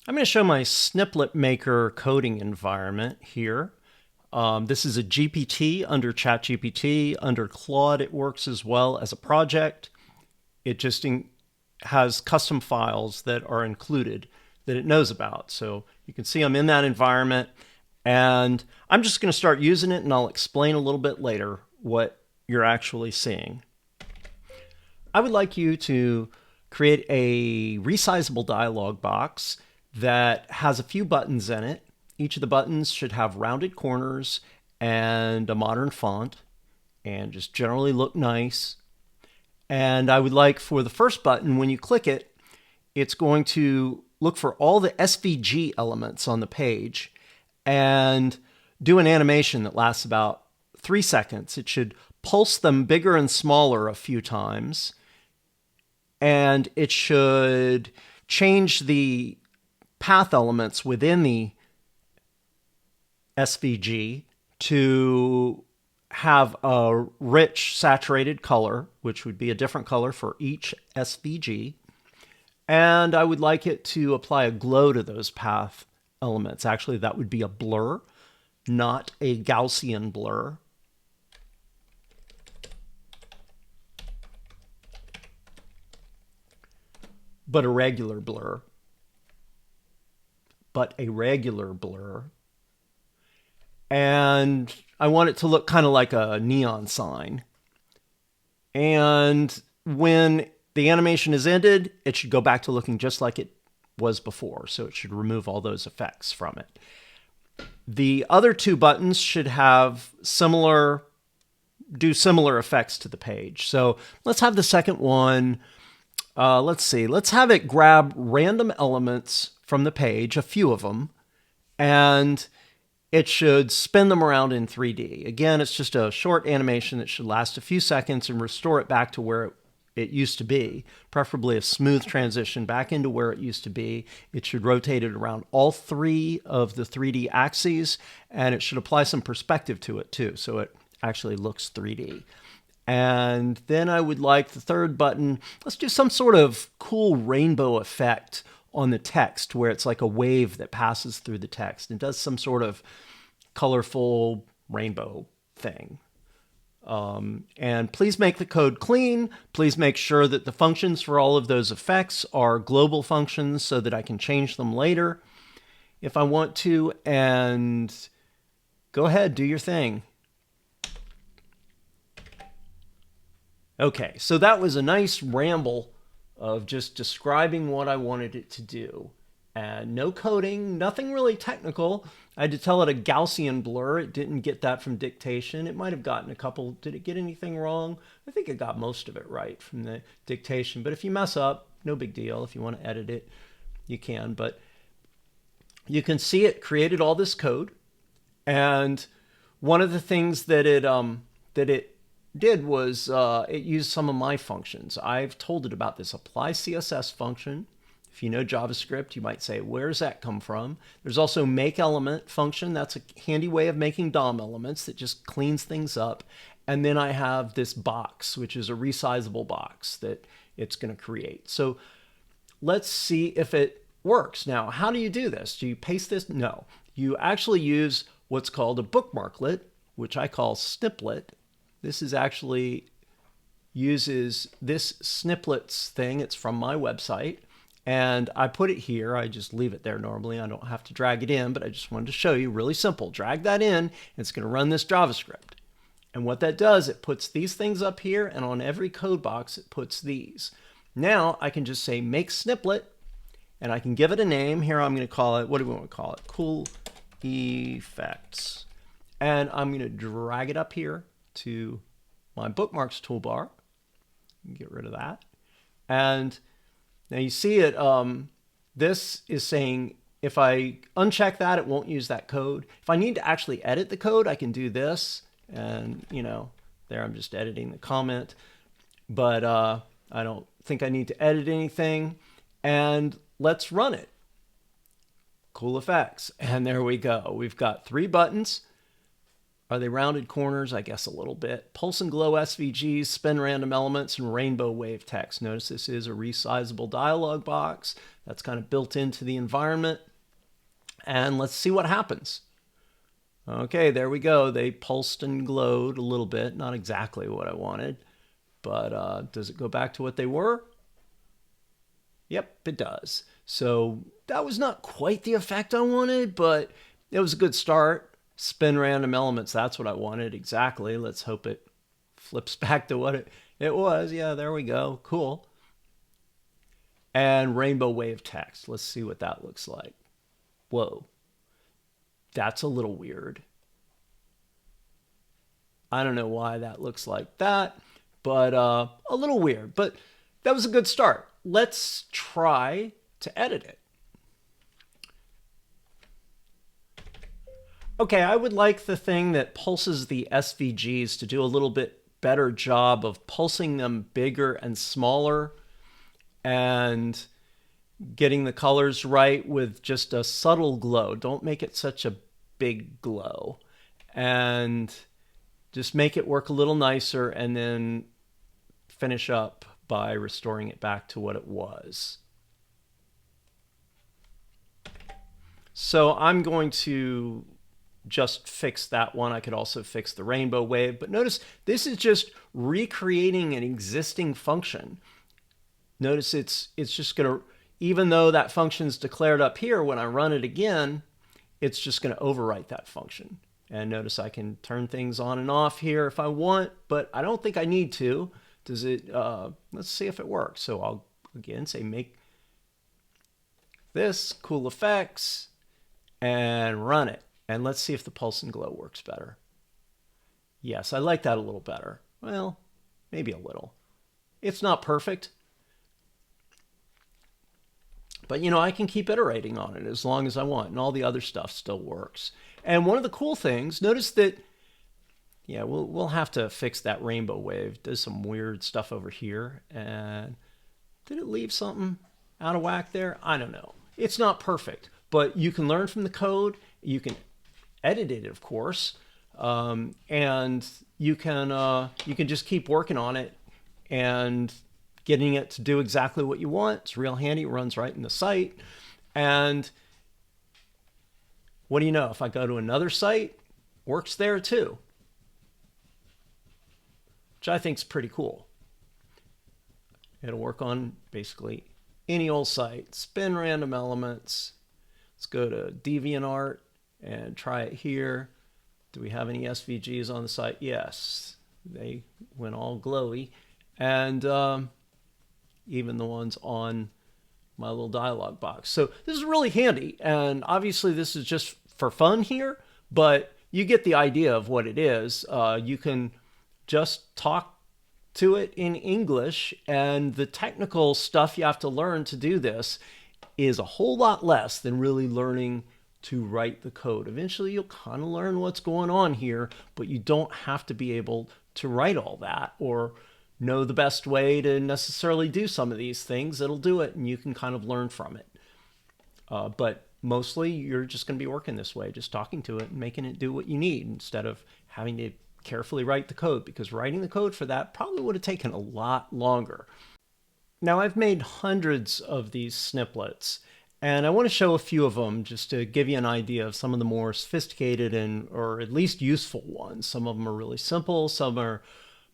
I'm going to show my Sniplet Maker coding environment here. This is a GPT under ChatGPT. Under Claude, it works as well as a project. It just has custom files that are included that it knows about. So you can see I'm in that environment, and I'm just going to start using it, and I'll explain a little bit later what you're actually seeing. I would like you to create a resizable dialog box that has a few buttons in it. Each of the buttons should have rounded corners and a modern font and just generally look nice. And I would like for the first button, when you click it, it's going to look for all the SVG elements on the page and do an animation that lasts about 3 seconds. It should pulse them bigger and smaller a few times, and it should change the path elements within the SVG to have a rich saturated color, which would be a different color for each SVG. And I would like it to apply a glow to those path elements. Actually, that would be a blur, not a Gaussian blur. But a regular blur. And I want it to look kind of like a neon sign. And when the animation is ended, it should go back to looking just like it was before. So it should remove all those effects from it. The other two buttons should have do similar effects to the page. So let's have the second one. Let's see. Let's have it grab random elements from the page, a few of them, and it should spin them around in 3D. Again, it's just a short animation that should last a few seconds and restore it back to where it used to be, preferably a smooth transition back into where it used to be. It should rotate it around all 3 of the 3D axes, and it should apply some perspective to it too, so it actually looks 3D. And then I would like the third button, let's do some sort of cool rainbow effect on the text where it's like a wave that passes through the text and does some sort of colorful rainbow thing. And please make the code clean. Please make sure that the functions for all of those effects are global functions so that I can change them later if I want to. And go ahead, do your thing. Okay, so that was a nice ramble of just describing what I wanted it to do. And no coding, nothing really technical. I had to tell it a Gaussian blur. It didn't get that from dictation. It might have gotten a couple. Did it get anything wrong? I think it got most of it right from the dictation. But if you mess up, no big deal. If you want to edit it, you can. But you can see it created all this code. And one of the things that it did was it used some of my functions. I've told it about this apply CSS function. If you know JavaScript, you might say, where's that come from? There's also make element function. That's a handy way of making DOM elements that just cleans things up. And then I have this box, which is a resizable box that it's going to create. So let's see if it works. Now, how do you do this? Do you paste this? No. You actually use what's called a bookmarklet, which I call Sniplet. This is actually uses this Sniplets thing. It's from my website. And I put it here. I just leave it there normally. I don't have to drag it in, but I just wanted to show you really simple. Drag that in, and it's going to run this JavaScript. And what that does, it puts these things up here, and on every code box, it puts these. Now I can just say make Sniplet, and I can give it a name. Here I'm going to call it, what do we want to call it? Cool Effects. And I'm going to drag it up here to my bookmarks toolbar. Get rid of that. And now you see it, this is saying if I uncheck that, it won't use that code. If I need to actually edit the code, I can do this. And, you know, there I'm just editing the comment. But I don't think I need to edit anything. And let's run it. Cool effects. And there we go. We've got 3 buttons. Are they rounded corners? I guess a little bit. Pulse and glow SVGs, spin random elements, and rainbow wave text. Notice this is a resizable dialog box. That's kind of built into the environment. And let's see what happens. Okay, there we go. They pulsed and glowed a little bit. Not exactly what I wanted, but does it go back to what they were? Yep, it does. So that was not quite the effect I wanted, but it was a good start. Spin random elements, that's what I wanted exactly. Let's hope it flips back to what it was. Yeah, there we go. Cool. And rainbow wave text. Let's see what that looks like. Whoa. That's a little weird. I don't know why that looks like that, but a little weird. But that was a good start. Let's try to edit it. Okay, I would like the thing that pulses the SVGs to do a little bit better job of pulsing them bigger and smaller and getting the colors right with just a subtle glow. Don't make it such a big glow. And just make it work a little nicer and then finish up by restoring it back to what it was. So I'm going to just fix that one. I could also fix the rainbow wave, but notice this is just recreating an existing function. Notice it's just going to, even though that function's declared up here, when I run it again, it's just going to overwrite that function. And notice I can turn things on and off here if I want, but I don't think I need to. Does it, let's see if it works. So I'll again say make this cool effects and run it. And let's see if the pulse and glow works better. Yes, I like that a little better. Well, maybe a little. It's not perfect. But, you know, I can keep iterating on it as long as I want, and all the other stuff still works. And one of the cool things, notice that, yeah, we'll have to fix that rainbow wave. Does some weird stuff over here. And did it leave something out of whack there? I don't know. It's not perfect, but you can learn from the code. You can edit it, of course, and you can just keep working on it and getting it to do exactly what you want. It's real handy. It runs right in the site. And what do you know? If I go to another site, works there too, which I think is pretty cool. It'll work on basically any old site. Spin random elements. Let's go to DeviantArt and try it here. Do we have any SVGs on the site? Yes, they went all glowy. And even the ones on my little dialog box. So this is really handy. And obviously this is just for fun here, but you get the idea of what it is. You can just talk to it in English, and the technical stuff you have to learn to do this is a whole lot less than really learning to write the code. Eventually you'll kind of learn what's going on here, but you don't have to be able to write all that or know the best way to necessarily do some of these things. It'll do it, and you can kind of learn from it. But mostly you're just going to be working this way, just talking to it and making it do what you need instead of having to carefully write the code, because writing the code for that probably would have taken a lot longer. Now, I've made hundreds of these sniplets, and I want to show a few of them just to give you an idea of some of the more sophisticated or at least useful ones. Some of them are really simple, some are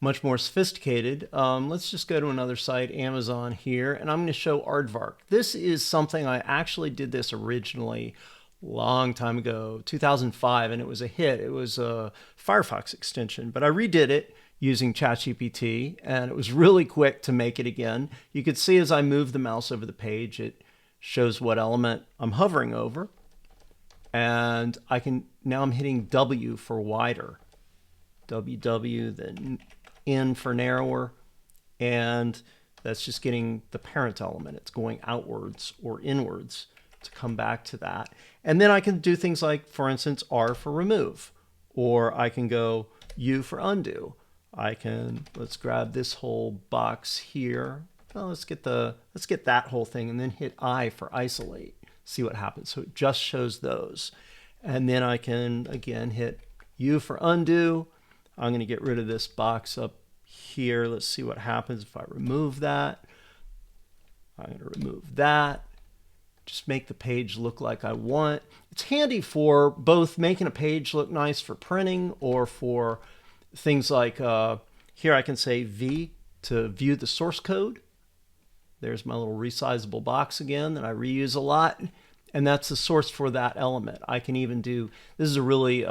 much more sophisticated. Let's just go to another site, Amazon here, and I'm going to show Aardvark. This is something I actually did this originally a long time ago, 2005, and it was a hit. It was a Firefox extension, but I redid it using ChatGPT, and it was really quick to make it again. You could see as I move the mouse over the page, it shows what element I'm hovering over, and now I'm hitting W for wider, WW, then N for narrower, and that's just getting the parent element. It's going outwards or inwards to come back to that. And then I can do things like, for instance, R for remove, or I can go U for undo. Let's grab this whole box here. Well, let's get that whole thing, and then hit I for isolate. See what happens. So it just shows those. And then I can, again, hit U for undo. I'm going to get rid of this box up here. Let's see what happens if I remove that. I'm going to remove that. just make the page look like I want. It's handy for both making a page look nice for printing or for things like here I can say V to view the source code. There's my little resizable box again that I reuse a lot. And that's the source for that element. I can even do, this is a really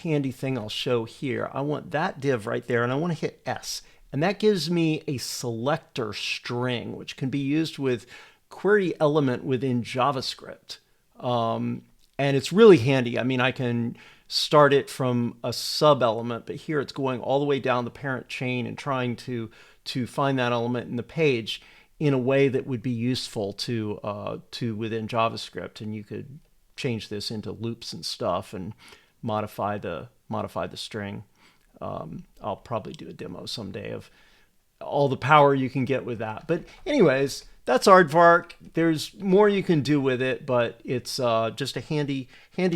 handy thing I'll show here. I want that div right there and I want to hit S. And that gives me a selector string, which can be used with query element within JavaScript. And it's really handy. I mean, I can start it from a sub element, but here it's going all the way down the parent chain and trying to find that element in the page in a way that would be useful to within JavaScript. And you could change this into loops and stuff and modify the string. I'll probably do a demo someday of all the power you can get with that. But anyways, that's Aardvark. There's more you can do with it, but it's just a handy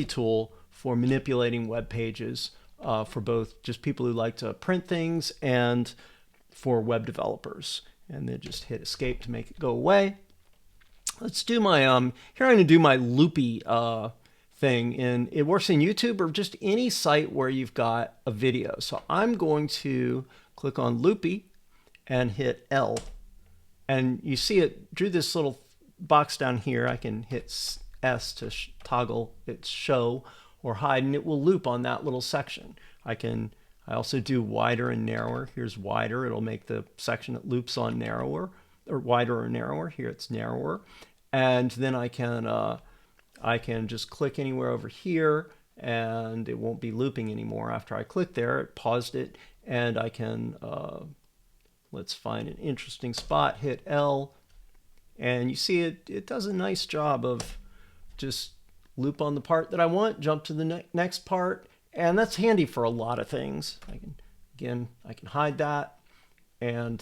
tool for manipulating web pages for both just people who like to print things and for web developers. And then just hit escape to make it go away. Let's do my here I'm going to do my loopy thing, and it works in YouTube or just any site where you've got a video. So I'm going to click on loopy and hit L, and you see it drew this little box down here. I can hit S to toggle its show or hide, and it will loop on that little section. I also do wider and narrower. Here's wider. It'll make the section that loops on narrower, or wider or narrower. Here it's narrower. And then I can just click anywhere over here and it won't be looping anymore. After I click there, it paused it, and I can, let's find an interesting spot, hit L, and you see it does a nice job of just loop on the part that I want, jump to the next part. And that's handy for a lot of things. I can hide that. And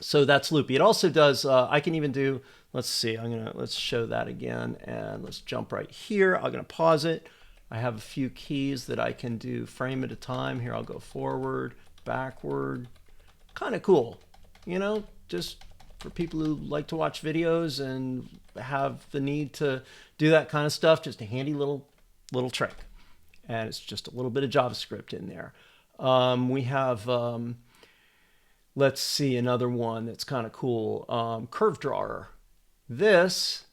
so that's loopy. It also does, I can even do, let's see, let's show that again. And let's jump right here. I'm going to pause it. I have a few keys that I can do frame at a time. Here I'll go forward, backward. Kind of cool. You know, just for people who like to watch videos and have the need to do that kind of stuff. Just a handy little trick, and it's just a little bit of JavaScript in there. We have let's see, another one that's kind of cool, curve drawer. This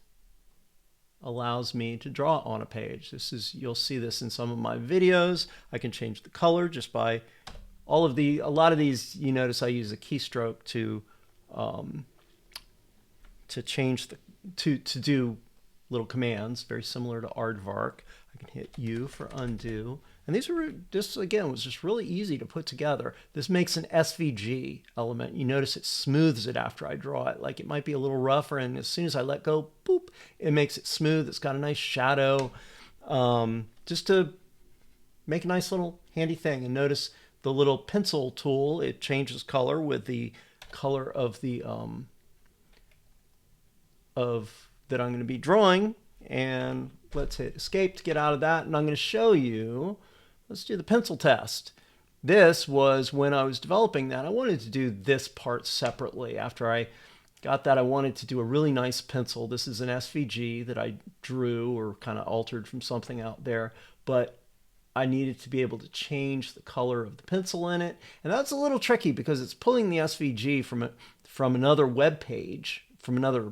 allows me to draw on a page. You'll see this in some of my videos. I can change the color just by a lot of these. You notice I use a keystroke to change to do little commands, very similar to Aardvark. I can hit U for undo. And these were just, again, was just really easy to put together. This makes an SVG element. You notice it smooths it after I draw it. Like it might be a little rougher, and as soon as I let go, boop, it makes it smooth. It's got a nice shadow, just to make a nice little handy thing. And notice the little pencil tool, it changes color with the color of the that I'm going to be drawing. And let's hit escape to get out of that. And I'm going to show you, let's do the pencil test. This was when I was developing that. I wanted to do this part separately. After I got that, I wanted to do a really nice pencil. This is an SVG that I drew or kind of altered from something out there, but I needed to be able to change the color of the pencil in it. And that's a little tricky because it's pulling the SVG from another web page, from another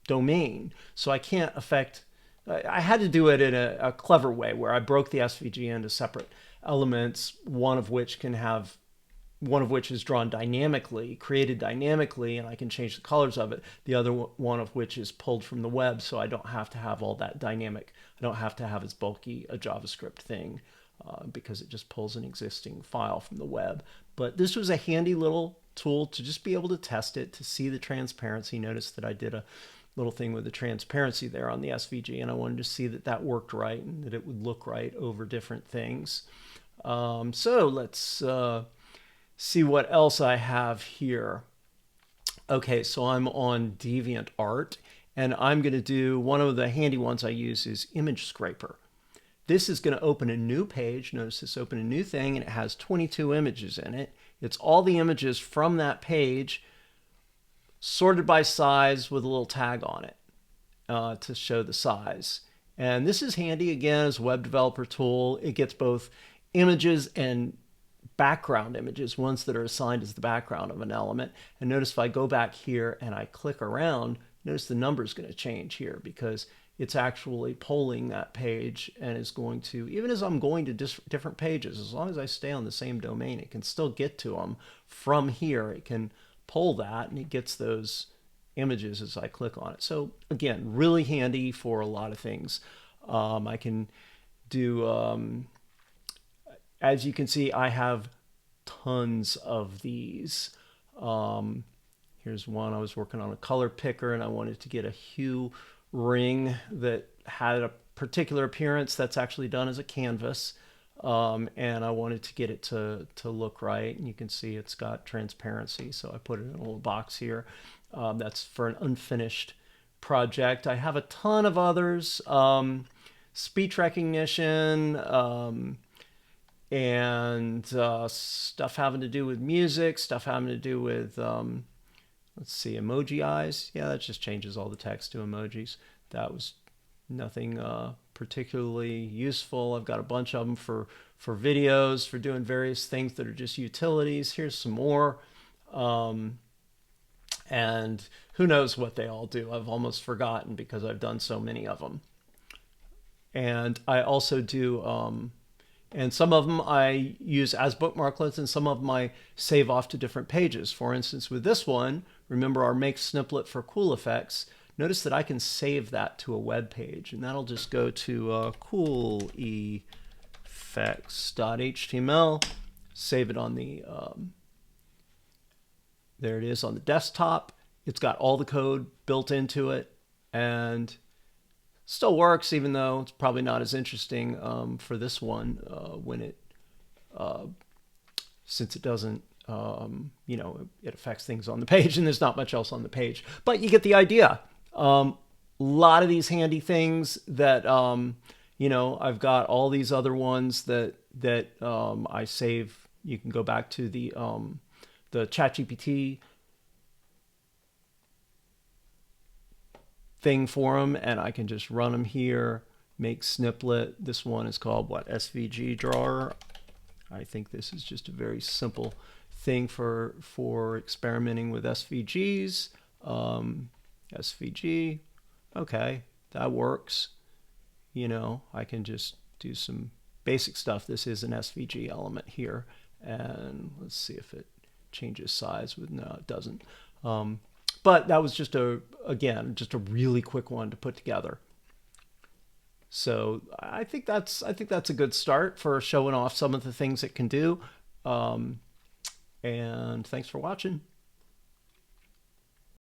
domain. So I can't affect, I had to do it in a clever way where I broke the SVG into separate elements, one of which is drawn dynamically, created dynamically, and I can change the colors of it. The other one of which is pulled from the web, so I don't have to have all that dynamic. I don't have to have as bulky a JavaScript thing because it just pulls an existing file from the web. But this was a handy little tool to just be able to test it, to see the transparency. Notice that I did a little thing with the transparency there on the SVG, and I wanted to see that that worked right and that it would look right over different things. So let's see what else I have here. Okay, so I'm on DeviantArt, and I'm going to do, one of the handy ones I use is Image Scraper. This is going to open a new page. Notice this, open a new thing, and it has 22 images in it. It's all the images from that page sorted by size with a little tag on it to show the size. And this is handy again as a web developer tool. It gets both images and background images, ones that are assigned as the background of an element. And notice if I go back here and I click around, notice the number is going to change here because it's actually polling that page and is going to, even as I'm going to different pages, as long as I stay on the same domain, it can still get to them from here. It can poll that and it gets those images as I click on it. So again, really handy for a lot of things. I can do, as you can see, I have tons of these. Here's one. I was working on a color picker and I wanted to get a hue ring that had a particular appearance that's actually done as a canvas. And I wanted to get it to look right. And you can see it's got transparency. So I put it in a little box here. That's for an unfinished project. I have a ton of others. Speech recognition, and stuff having to do with music, stuff having to do with, let's see, emoji eyes. Yeah, that just changes all the text to emojis. That was nothing particularly useful. I've got a bunch of them for videos, for doing various things that are just utilities. Here's some more. And who knows what they all do. I've almost forgotten because I've done so many of them. And I also do, and some of them I use as bookmarklets and some of them I save off to different pages. For instance, with this one, remember our make sniplet for cool effects. Notice that I can save that to a web page and that'll just go to cooleffects.html, save it on the, there it is on the desktop. It's got all the code built into it and still works, even though it's probably not as interesting for this one when it, since it doesn't, you know, it affects things on the page and there's not much else on the page. But you get the idea. A lot of these handy things that, you know, I've got all these other ones that I save. You can go back to the ChatGPT thing for them and I can just run them here, make sniplet. This one is called what, SVG drawer. I think this is just a very simple thing for experimenting with SVGs. SVG, okay, that works. You know, I can just do some basic stuff. This is an SVG element here and let's see if it changes size with, no, it doesn't. But that was just again, just a really quick one to put together. So I think that's a good start for showing off some of the things it can do. And thanks for watching.